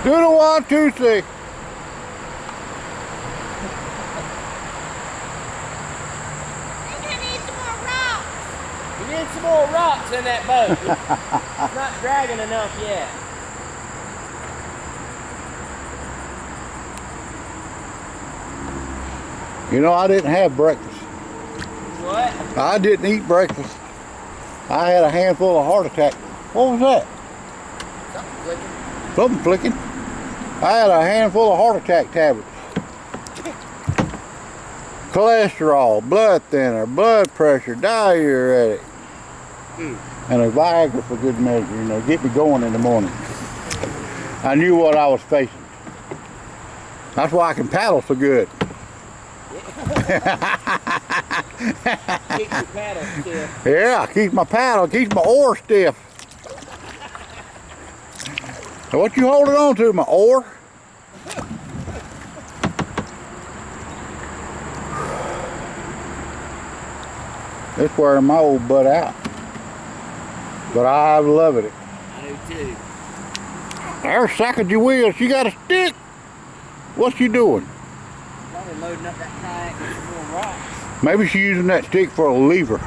Do the Watusi. You need some more rocks in that boat. It's not dragging enough yet. You know, I didn't have breakfast. What? I didn't eat breakfast. I had a handful of heart attack. What was that? Something flicking. Something flicking. I had a handful of heart attack tablets. Cholesterol, blood thinner, blood pressure, diuretic, and a Viagra for good measure, you know, get me going in the morning. I knew what I was facing. That's why I can paddle so good. Keep your paddle stiff. Yeah, keeps my paddle, keeps my oar stiff. So what you holding on to, my oar? It's wearing my old butt out. But I love it. I do too. There's Sacagee wheels. She got a stick. What's she doing? Probably loading up that kayak with some more rocks. Maybe she's using that stick for a lever.